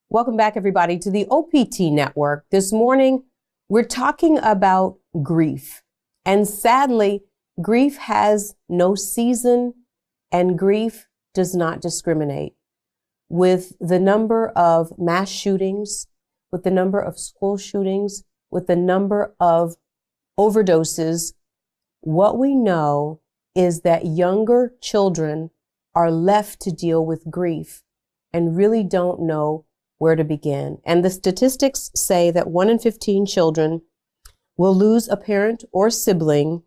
Welcome back, everybody, to the OPT Network. This morning, we're talking about grief. And sadly, grief has no season and grief does not discriminate. With the number of mass shootings, with the number of school shootings, with the number of overdoses, what we know is that younger children are left to deal with grief and really don't know where to begin. And the statistics say that 1 in 15 children will lose a parent or sibling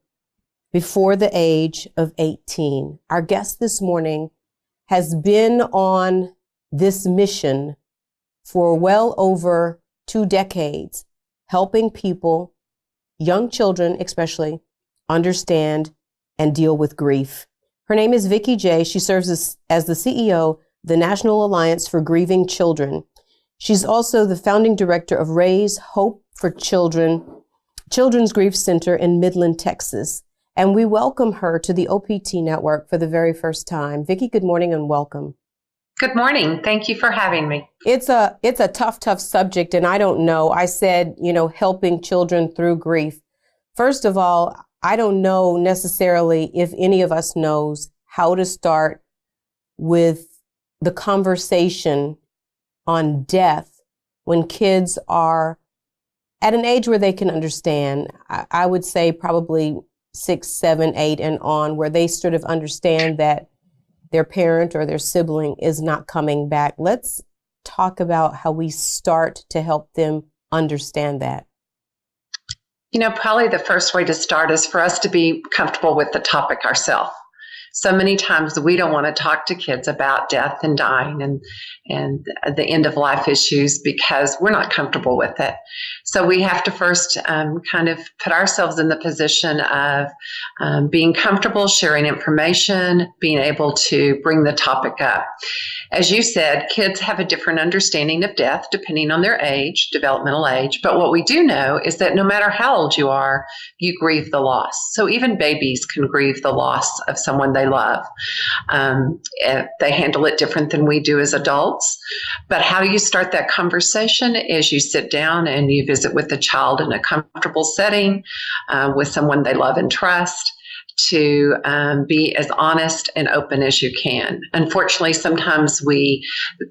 before the age of 18. Our guest this morning has been on this mission for well over 2 decades, helping people, young children especially, understand and deal with grief. Her name is Vicki Jay. She serves as the CEO of the National Alliance for Grieving Children. She's also the founding director of Raise Hope for Children, Children's Grief Center in Midland, Texas. And we welcome her to the OPT Network for the very first time. Vicki, good morning and welcome. Good morning. Thank you for having me. It's a tough subject. And I don't know. I said, helping children through grief. First of all, I don't know necessarily if any of us knows how to start with the conversation on death when kids are at an age where they can understand. I would say probably 6, 7, 8 and on, where they sort of understand that their parent or their sibling is not coming back. Let's talk about how we start to help them understand that. Probably the first way to start is for us to be comfortable with the topic ourselves. So many times we don't want to talk to kids about death and dying and the end of life issues because we're not comfortable with it. So we have to first kind of put ourselves in the position of being comfortable sharing information, being able to bring the topic up. As you said, kids have a different understanding of death depending on their age, developmental age. But what we do know is that no matter how old you are, you grieve the loss. So even babies can grieve the loss of someone they love. They handle it different than we do as adults. But how you start that conversation is you sit down and you visit with the child in a comfortable setting with someone they love and trust, to be as honest and open as you can. Unfortunately, sometimes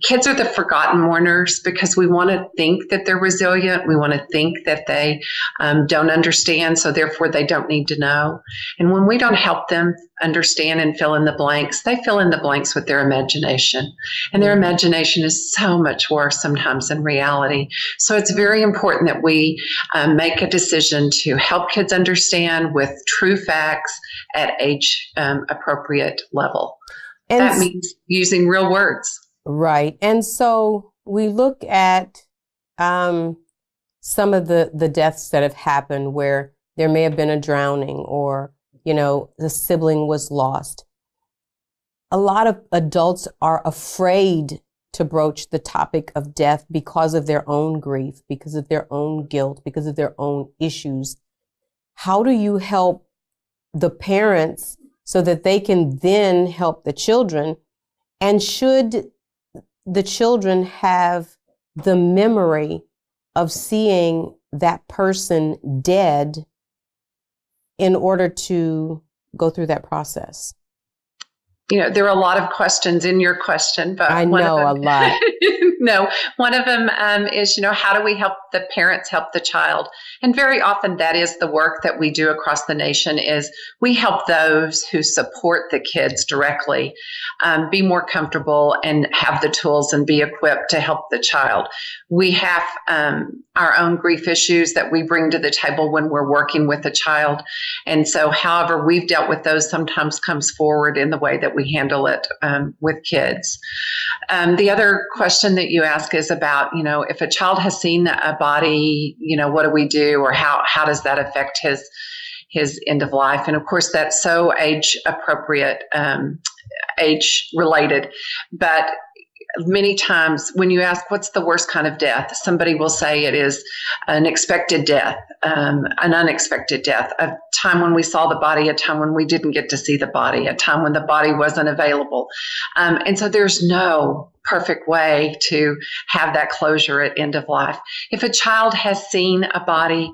kids are the forgotten mourners because we want to think that they're resilient. We want to think that they don't understand, so therefore they don't need to know. And when we don't help them understand and fill in the blanks, they fill in the blanks with their imagination. And their imagination is so much worse sometimes than reality. So it's very important that we make a decision to help kids understand with true facts at age appropriate level. And that means using real words. Right. And so we look at some of the deaths that have happened where there may have been a drowning or the sibling was lost. A lot of adults are afraid to broach the topic of death because of their own grief, because of their own guilt, because of their own issues. How do you help the parents so that they can then help the children? And should the children have the memory of seeing that person dead in order to go through that process? There are a lot of questions in your question, but I know a lot. No, one of them is, how do we help the parents help the child? And very often that is the work that we do across the nation is we help those who support the kids directly be more comfortable and have the tools and be equipped to help the child. We have our own grief issues that we bring to the table when we're working with a child. And so however we've dealt with those sometimes comes forward in the way that we handle it with kids. The other question that you ask is about, if a child has seen a body, what do we do, or how does that affect his end of life? And of course, that's so age appropriate, age related. But many times when you ask what's the worst kind of death, somebody will say it is an expected death, an unexpected death, a time when we saw the body, a time when we didn't get to see the body, a time when the body wasn't available. And so there's no perfect way to have that closure at end of life. If a child has seen a body,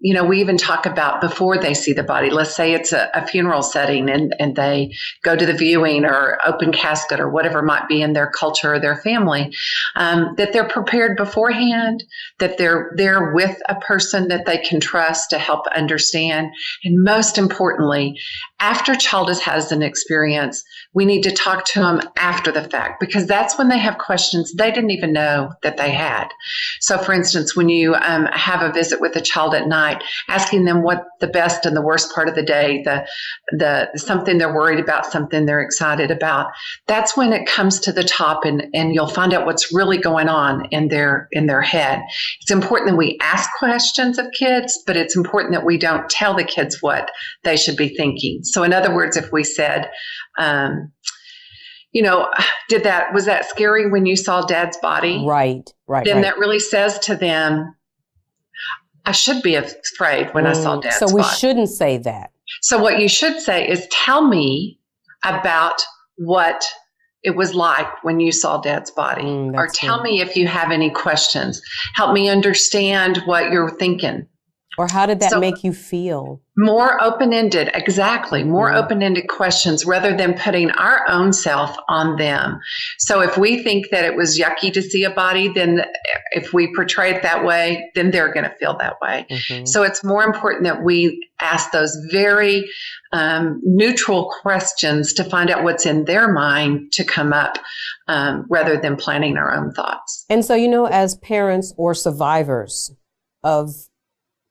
we even talk about before they see the body. Let's say it's a funeral setting and they go to the viewing or open casket or whatever might be in their culture or their family, that they're prepared beforehand, that they're there with a person that they can trust to help understand. And most importantly, after a child has an experience, we need to talk to them after the fact, because that's when they have questions they didn't even know that they had. So for instance, when you have a visit with a child at night, asking them what the best and the worst part of the day, the something they're worried about, something they're excited about, that's when it comes to the top, and you'll find out what's really going on in their head. It's important that we ask questions of kids, but it's important that we don't tell the kids what they should be thinking. So in other words, if we said, was that scary when you saw Dad's body? Right. Then that really says to them, I should be afraid when I saw Dad's body. So we shouldn't say that. So what you should say is, tell me about what it was like when you saw Dad's body. Or tell me if you have any questions. Help me understand what you're thinking. Or how did that make you feel? More open-ended, exactly. More open-ended questions rather than putting our own self on them. So if we think that it was yucky to see a body, then if we portray it that way, then they're going to feel that way. So it's more important that we ask those very neutral questions to find out what's in their mind to come up rather than planning our own thoughts. And so, as parents or survivors of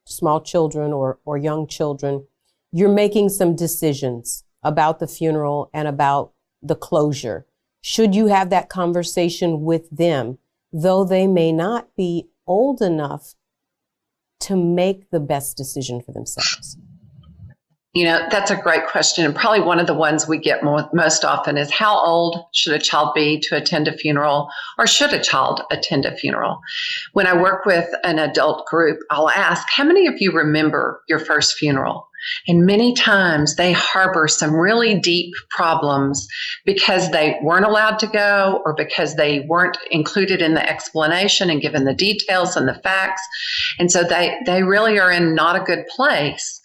small children or young children, you're making some decisions about the funeral and about the closure. Should you have that conversation with them, though they may not be old enough to make the best decision for themselves? That's a great question. And probably one of the ones we get most often is, how old should a child be to attend a funeral, or should a child attend a funeral? When I work with an adult group, I'll ask, how many of you remember your first funeral? And many times they harbor some really deep problems because they weren't allowed to go, or because they weren't included in the explanation and given the details and the facts. And so they really are in not a good place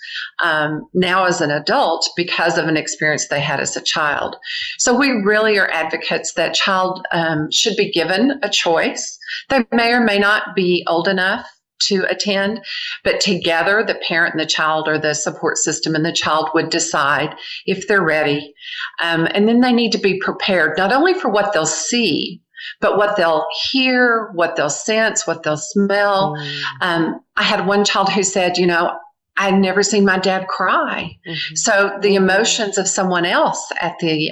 now as an adult because of an experience they had as a child. So we really are advocates that child should be given a choice. They may or may not be old enough to attend, but together the parent and the child, or the support system and the child, would decide if they're ready. And then they need to be prepared, not only for what they'll see, but what they'll hear, what they'll sense, what they'll smell. I had one child who said, I'd never seen my dad cry. So the emotions of someone else at the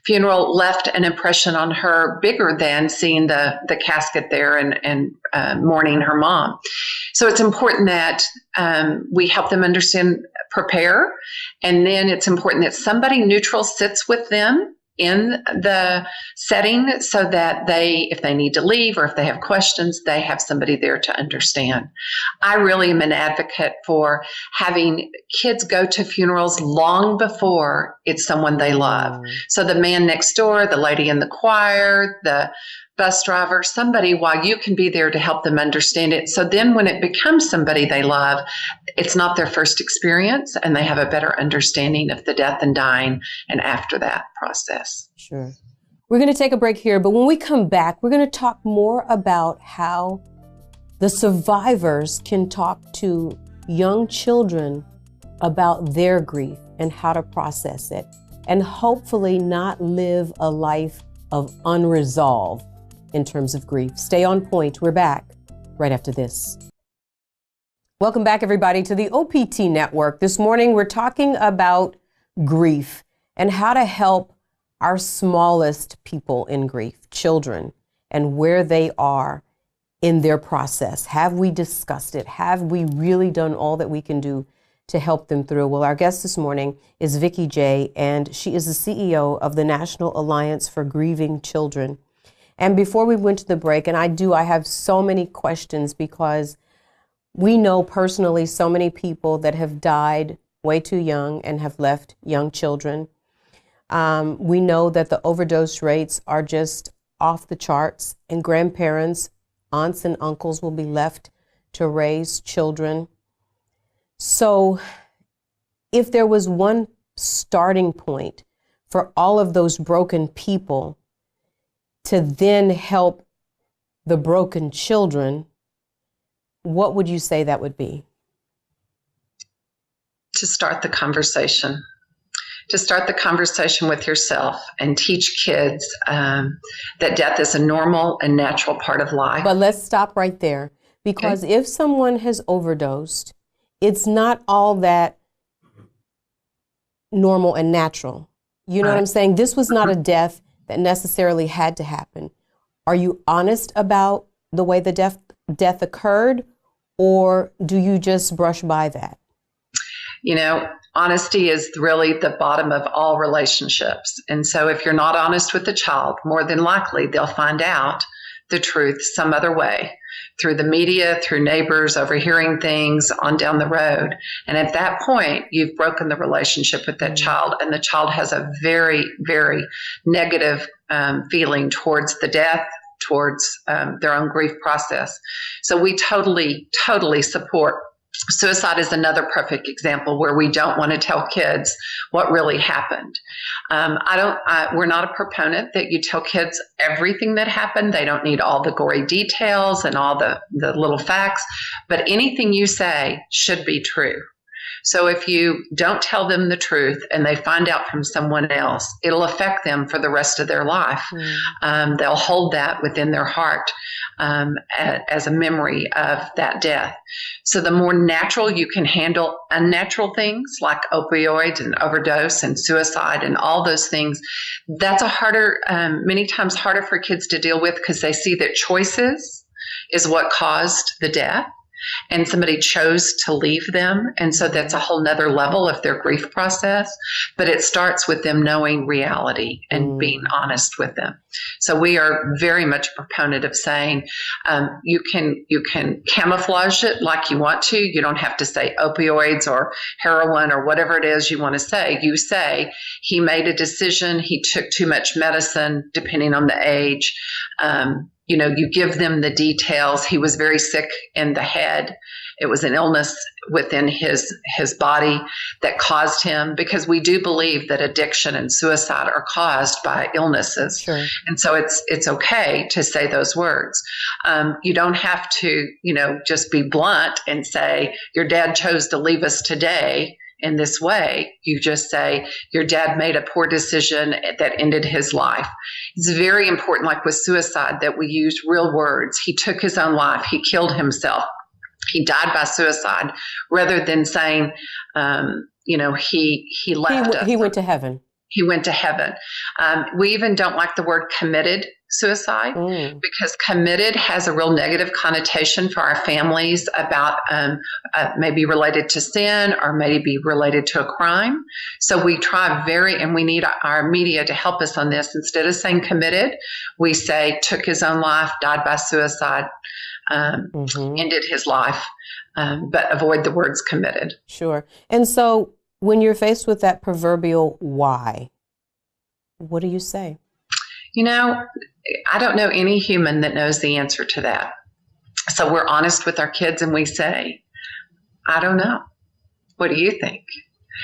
funeral left an impression on her bigger than seeing the casket there and mourning her mom. So it's important that we help them understand, prepare, and then it's important that somebody neutral sits with them in the setting so that if they need to leave or if they have questions, they have somebody there to understand. I really am an advocate for having kids go to funerals long before it's someone they love. So the man next door, the lady in the choir, the bus driver, somebody, while you can be there to help them understand it. So then when it becomes somebody they love, it's not their first experience, and they have a better understanding of the death and dying and after that process. Sure. We're going to take a break here, but when we come back, we're going to talk more about how the survivors can talk to young children about their grief and how to process it, and hopefully not live a life of unresolved in terms of grief. Stay on point. We're back right after this. Welcome back, everybody, to the OPT Network. This morning, we're talking about grief and how to help our smallest people in grief, children, and where they are in their process. Have we discussed it? Have we really done all that we can do to help them through? Well, our guest this morning is Vicki Jay, and she is the CEO of the National Alliance for Grieving Children. And before we went to the break, and I have so many questions because we know personally so many people that have died way too young and have left young children. We know that the overdose rates are just off the charts, and grandparents, aunts and uncles will be left to raise children. So if there was one starting point for all of those broken people to then help the broken children, what would you say that would be? To start the conversation. To start the conversation with yourself and teach kids that death is a normal and natural part of life. But let's stop right there, because if someone has overdosed, it's not all that normal and natural. You know what I'm saying? This was not a death that necessarily had to happen. Are you honest about the way the death occurred, or do you just brush by that? You know, honesty is really the bottom of all relationships. And so if you're not honest with the child, more than likely they'll find out the truth some other way, through the media, through neighbors, overhearing things on down the road. And at that point, you've broken the relationship with that child, and the child has a very, very negative feeling towards the death, towards their own grief process. So we totally, totally support. Suicide is another perfect example where we don't want to tell kids what really happened. We're not a proponent that you tell kids everything that happened. They don't need all the gory details and all the little facts, but anything you say should be true. So if you don't tell them the truth and they find out from someone else, it'll affect them for the rest of their life. They'll hold that within their heart as a memory of that death. So the more natural you can handle unnatural things like opioids and overdose and suicide and all those things, that's many times harder for kids to deal with, because they see that choices is what caused the death, and somebody chose to leave them. And so that's a whole nother level of their grief process. But it starts with them knowing reality and being honest with them. So we are very much a proponent of saying you can camouflage it like you want to. You don't have to say opioids or heroin or whatever it is you want to say. You say he made a decision, he took too much medicine, depending on the age. You give them the details. He was very sick in the head. It was an illness within his body that caused him, because we do believe that addiction and suicide are caused by illnesses. Sure. And so it's okay to say those words. You don't have to, just be blunt and say, your dad chose to leave us today in this way. You just say, your dad made a poor decision that ended his life. It's very important, like with suicide, that we use real words. He took his own life. He killed himself. He died by suicide, rather than saying, he left us. He went to heaven. He went to heaven. We even don't like the word committed suicide, because committed has a real negative connotation for our families about maybe related to sin or maybe related to a crime. So we try and we need our media to help us on this. Instead of saying committed, we say took his own life, died by suicide, ended his life, but avoid the words committed. Sure. And so when you're faced with that proverbial why, what do you say? I don't know any human that knows the answer to that. So we're honest with our kids and we say, I don't know. What do you think?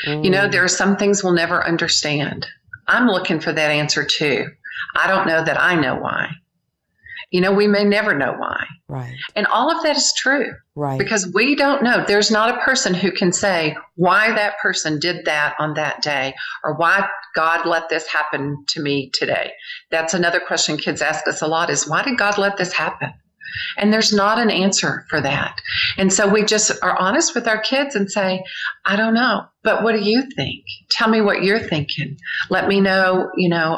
There are some things we'll never understand. I'm looking for that answer too. I don't know that I know why. We may never know why. Right. And all of that is true. Right. Because we don't know. There's not a person who can say why that person did that on that day, or why God let this happen to me today. That's another question kids ask us a lot, is why did God let this happen? And there's not an answer for that. And so we just are honest with our kids and say, I don't know, but what do you think? Tell me what you're thinking. Let me know,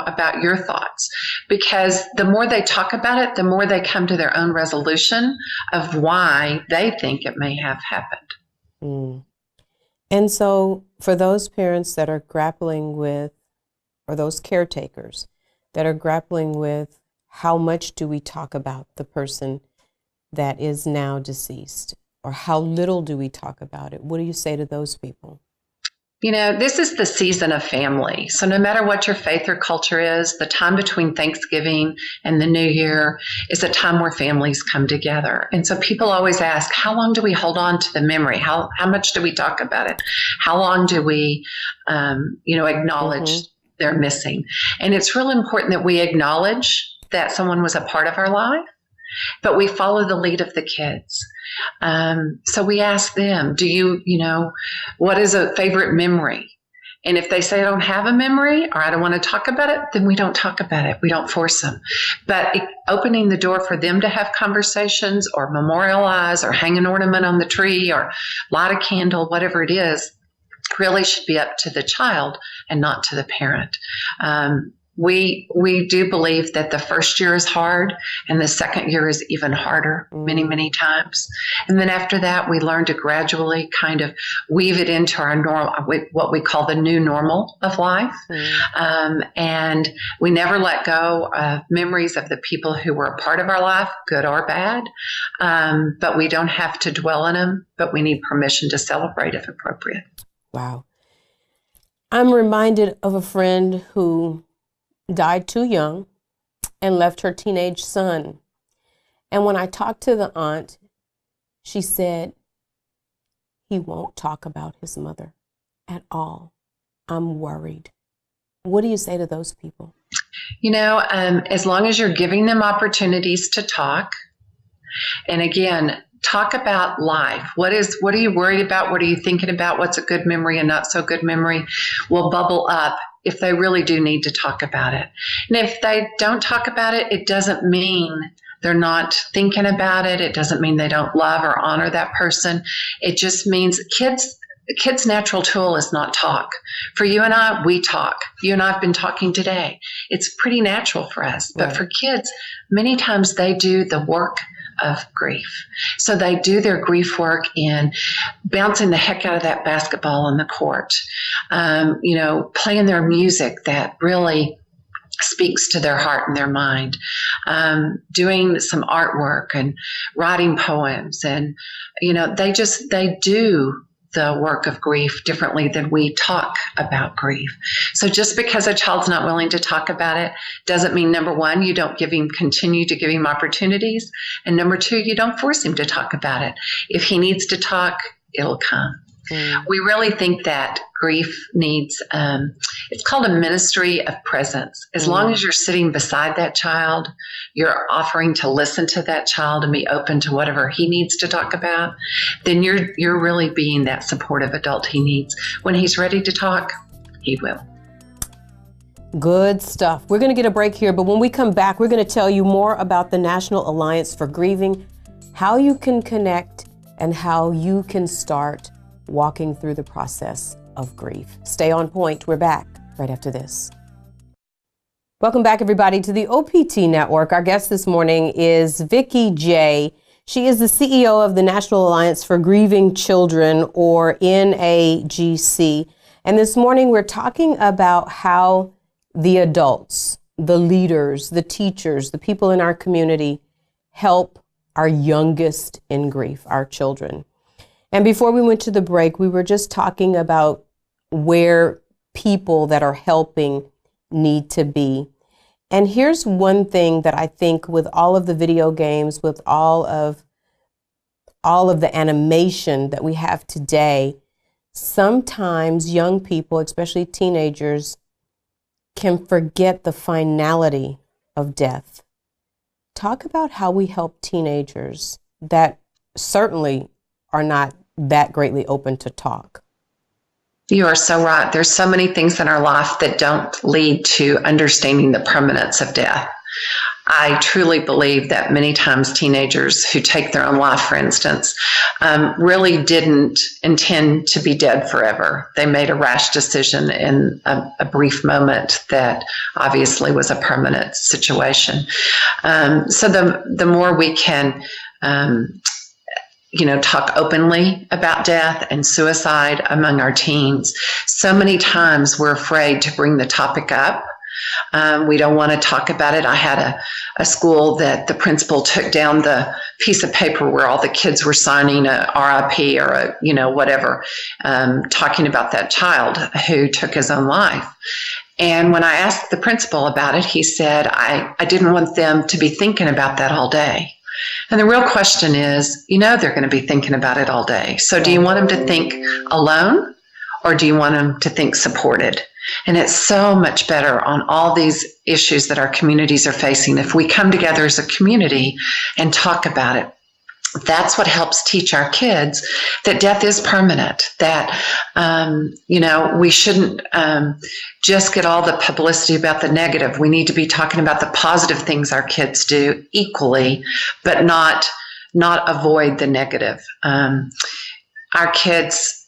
about your thoughts. Because the more they talk about it, the more they come to their own resolution of why they think it may have happened. And so for those parents that are grappling with, or those caretakers that are grappling with, how much do we talk about the person that is now deceased, or how little do we talk about it? What do you say to those people? This is the season of family. So no matter what your faith or culture is, the time between Thanksgiving and the New Year is a time where families come together. And so people always ask, how long do we hold on to the memory? How much do we talk about it? How long do we, acknowledge they're missing? And it's really important that we acknowledge that someone was a part of our life, but we follow the lead of the kids. So we ask them, what is a favorite memory? And if they say I don't have a memory or I don't want to talk about it, then we don't talk about it. We don't force them. But opening the door for them to have conversations or memorialize or hang an ornament on the tree or light a candle, whatever it is, really should be up to the child and not to the parent. We do believe that the first year is hard and the second year is even harder many, many times. And then after that, we learn to gradually kind of weave it into our normal, what we call the new normal of life. And we never let go of memories of the people who were a part of our life, good or bad. But we don't have to dwell on them, but we need permission to celebrate if appropriate. Wow. I'm reminded of a friend who died too young and left her teenage son. And when I talked to the aunt, she said, he won't talk about his mother at all. I'm worried. What do you say to those people? As long as you're giving them opportunities to talk, and again, talk about life. What are you worried about? What are you thinking about? What's a good memory and not so good memory will bubble up if they really do need to talk about it. And if they don't talk about it, it doesn't mean they're not thinking about it. It doesn't mean they don't love or honor that person. It just means kids' natural tool is not talk. For you and I, we talk. You and I have been talking today. It's pretty natural for us. But for kids, many times they do the work of grief. So they do their grief work in bouncing the heck out of that basketball on the court, playing their music that really speaks to their heart and their mind, doing some artwork and writing poems. And, they do the work of grief differently than we talk about grief. So just because a child's not willing to talk about it doesn't mean, number one, you don't continue to give him opportunities. And number two, you don't force him to talk about it. If he needs to talk, it'll come. We really think that grief needs, it's called a ministry of presence. As long as you're sitting beside that child, you're offering to listen to that child and be open to whatever he needs to talk about, then you're really being that supportive adult he needs. When he's ready to talk, he will. Good stuff. We're going to get a break here, but when we come back, we're going to tell you more about the National Alliance for Grieving, how you can connect, and how you can start walking through the process of grief. Stay on point. We're back right after this. Welcome back, everybody, to the OPT Network. Our guest this morning is Vicki Jay. She is the CEO of the National Alliance for Grieving Children, or NAGC. And this morning we're talking about how the adults, the leaders, the teachers, the people in our community help our youngest in grief, our children. And before we went to the break, we were just talking about where people that are helping need to be. And here's one thing that I think, with all of the video games, with all of the animation that we have today, sometimes young people, especially teenagers, can forget the finality of death. Talk about how we help teenagers that certainly are not that greatly open to talk. You are so right. There's so many things in our life that don't lead to understanding the permanence of death. I truly believe that many times teenagers who take their own life, for instance, really didn't intend to be dead forever. They made a rash decision in a brief moment that obviously was a permanent situation. So the more we can talk openly about death and suicide among our teens. So many times we're afraid to bring the topic up We don't want to talk about it. I had a school that the principal took down the piece of paper where all the kids were signing a RIP or whatever, talking about that child who took his own life. And when I asked the principal about it, he said, I didn't want them to be thinking about that all day. And the real question is, they're going to be thinking about it all day. So do you want them to think alone, or do you want them to think supported? And it's so much better on all these issues that our communities are facing if we come together as a community and talk about it. That's what helps teach our kids that death is permanent, that, we shouldn't just get all the publicity about the negative. We need to be talking about the positive things our kids do equally, but not avoid the negative. Our kids,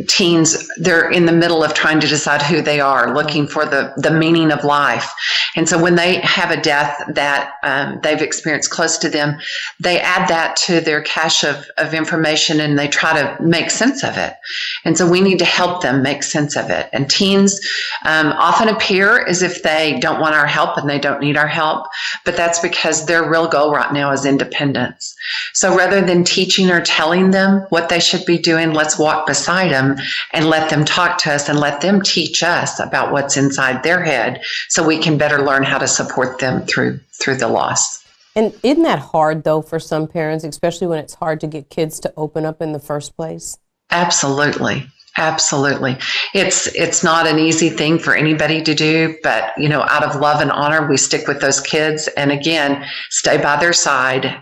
teens, they're in the middle of trying to decide who they are, looking for the meaning of life. And so when they have a death that they've experienced close to them, they add that to their cache of information, and they try to make sense of it. And so we need to help them make sense of it. And teens often appear as if they don't want our help and they don't need our help, but that's because their real goal right now is independence. So rather than teaching or telling them what they should be doing, let's walk beside them and let them talk to us and let them teach us about what's inside their head so we can better learn how to support them through the loss. And isn't that hard, though, for some parents, especially when it's hard to get kids to open up in the first place? Absolutely. Absolutely. It's not an easy thing for anybody to do, but, out of love and honor, we stick with those kids and, again, stay by their side,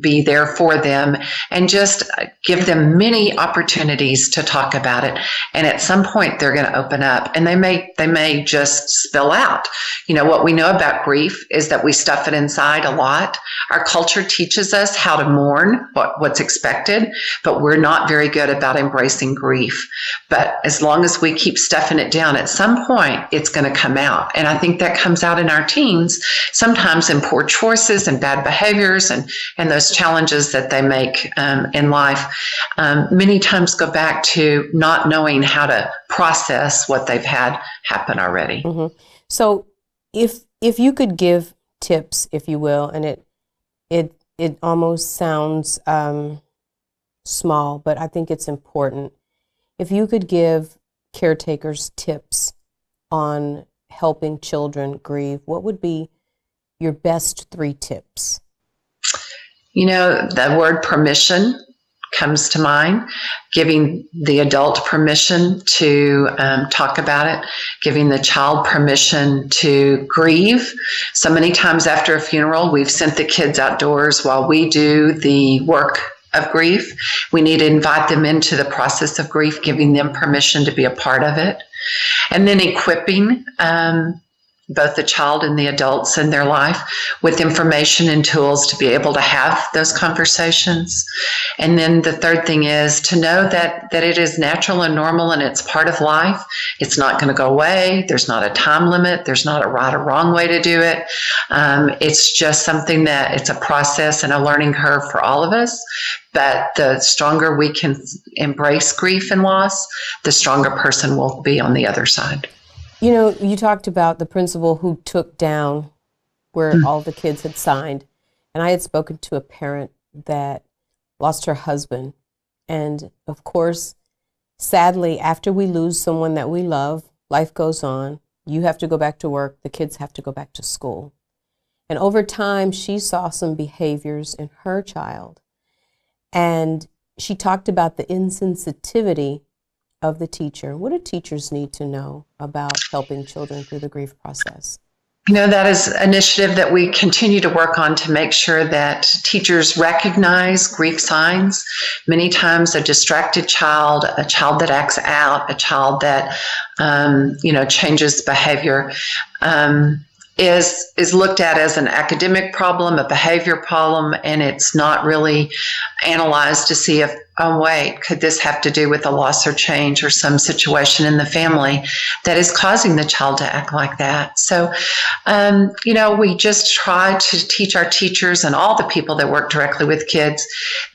be there for them, and just give them many opportunities to talk about it. And at some point, they're going to open up, and they may just spill out. What we know about grief is that we stuff it inside a lot. Our culture teaches us how to mourn what's expected, but we're not very good about embracing grief. But as long as we keep stuffing it down, at some point, it's going to come out. And I think that comes out in our teens, sometimes in poor choices and bad behaviors and those challenges that they make in life. Many times go back to not knowing how to process what they've had happen already. Mm-hmm. So if you could give tips, if you will, and it almost sounds small, but I think it's important. If you could give caretakers tips on helping children grieve, what would be your best 3 tips? The word permission comes to mind, giving the adult permission to talk about it, giving the child permission to grieve. So many times after a funeral, we've sent the kids outdoors while we do the work of grief. We need to invite them into the process of grief, giving them permission to be a part of it. And then equipping both the child and the adults in their life with information and tools to be able to have those conversations. And then the third thing is to know that it is natural and normal and it's part of life. It's not going to go away. There's not a time limit. There's not a right or wrong way to do it. It's just something that it's a process and a learning curve for all of us. But the stronger we can embrace grief and loss, the stronger person will be on the other side. You talked about the principal who took down where all the kids had signed. And I had spoken to a parent that lost her husband. And of course, sadly, after we lose someone that we love, life goes on. You have to go back to work. The kids have to go back to school. And over time, she saw some behaviors in her child. And she talked about the insensitivity of the teacher. What do teachers need to know about helping children through the grief process? That is an initiative that we continue to work on to make sure that teachers recognize grief signs. Many times a distracted child, a child that acts out, a child that, changes behavior, is looked at as an academic problem, a behavior problem, and it's not really analyzed to see if oh, wait, could this have to do with a loss or change or some situation in the family that is causing the child to act like that? So, we just try to teach our teachers and all the people that work directly with kids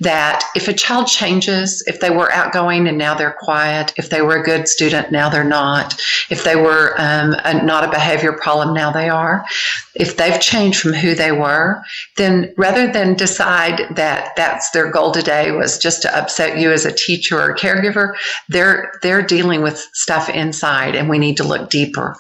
that if a child changes, if they were outgoing and now they're quiet, if they were a good student, now they're not, if they were not a behavior problem, now they are, if they've changed from who they were, then rather than decide that that's their goal today was just to upset you as a teacher or a caregiver, they're dealing with stuff inside, and we need to look deeper.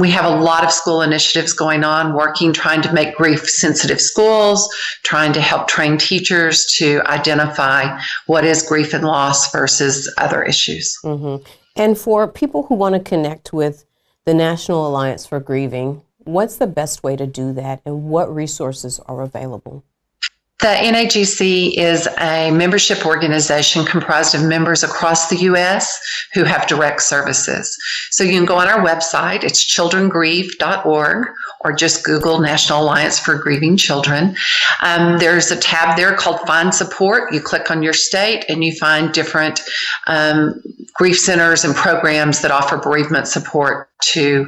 We have a lot of school initiatives going on, trying to make grief-sensitive schools, trying to help train teachers to identify what is grief and loss versus other issues. Mm-hmm. And for people who want to connect with the National Alliance for Grieving, what's the best way to do that, and what resources are available? The NAGC is a membership organization comprised of members across the U.S. who have direct services. So you can go on our website, it's childrengrieve.org, or just Google National Alliance for Grieving Children. There's a tab there called Find Support. You click on your state and you find different grief centers and programs that offer bereavement support to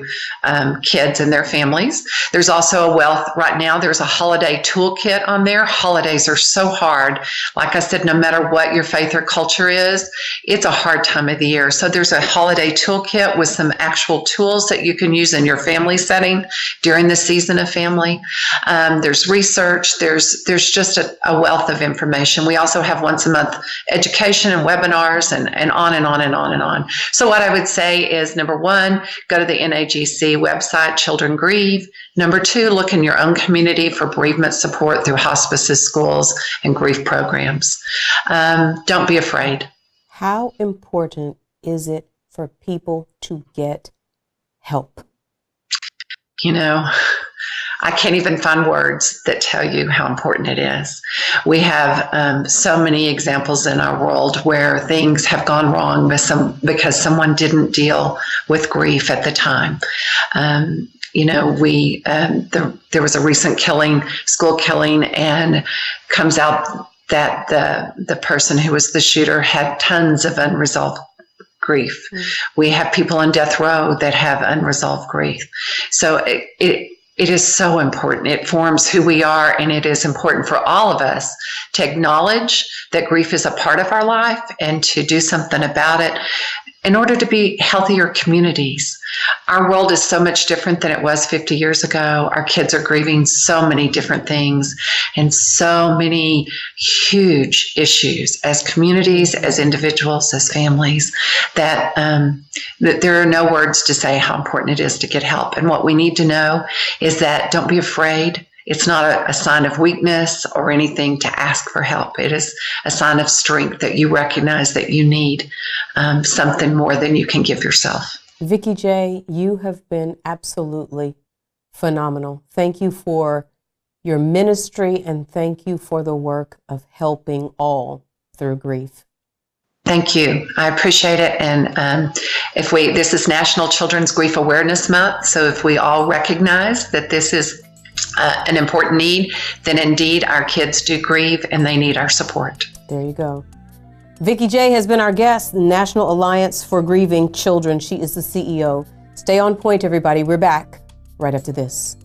kids and their families. There's also right now there's a holiday toolkit on there. Holidays are so hard. Like I said, no matter what your faith or culture is, it's a hard time of the year. So there's a holiday toolkit with some actual tools that you can use in your family setting during the season of family. There's research. There's just a wealth of information. We also have once a month education and webinars and on and on and on and on. So what I would say is, number one, go to the NAGC website, Children Grieve. Number two, look in your own community for bereavement support through hospices, schools, and grief programs. Don't be afraid. How important is it for people to get help? I can't even find words that tell you how important it is. We have so many examples in our world where things have gone wrong because someone didn't deal with grief at the time. There was a recent school killing, and comes out that the person who was the shooter had tons of unresolved grief. Mm. We have people on death row that have unresolved grief. So it is so important. It forms who we are, and it is important for all of us to acknowledge that grief is a part of our life and to do something about it in order to be healthier communities. Our world is so much different than it was 50 years ago. Our kids are grieving so many different things and so many huge issues as communities, as individuals, as families, that there are no words to say how important it is to get help. And what we need to know is that don't be afraid. It's not a sign of weakness or anything to ask for help. It is a sign of strength that you recognize that you need something more than you can give yourself. Vicki Jay, you have been absolutely phenomenal. Thank you for your ministry, and thank you for the work of helping all through grief. Thank you. I appreciate it. And this is National Children's Grief Awareness Month, so if we all recognize that this is an important need, then indeed our kids do grieve and they need our support. There you go. Vicki Jay has been our guest, National Alliance for Grieving Children. She is the CEO. Stay on point, everybody. We're back right after this.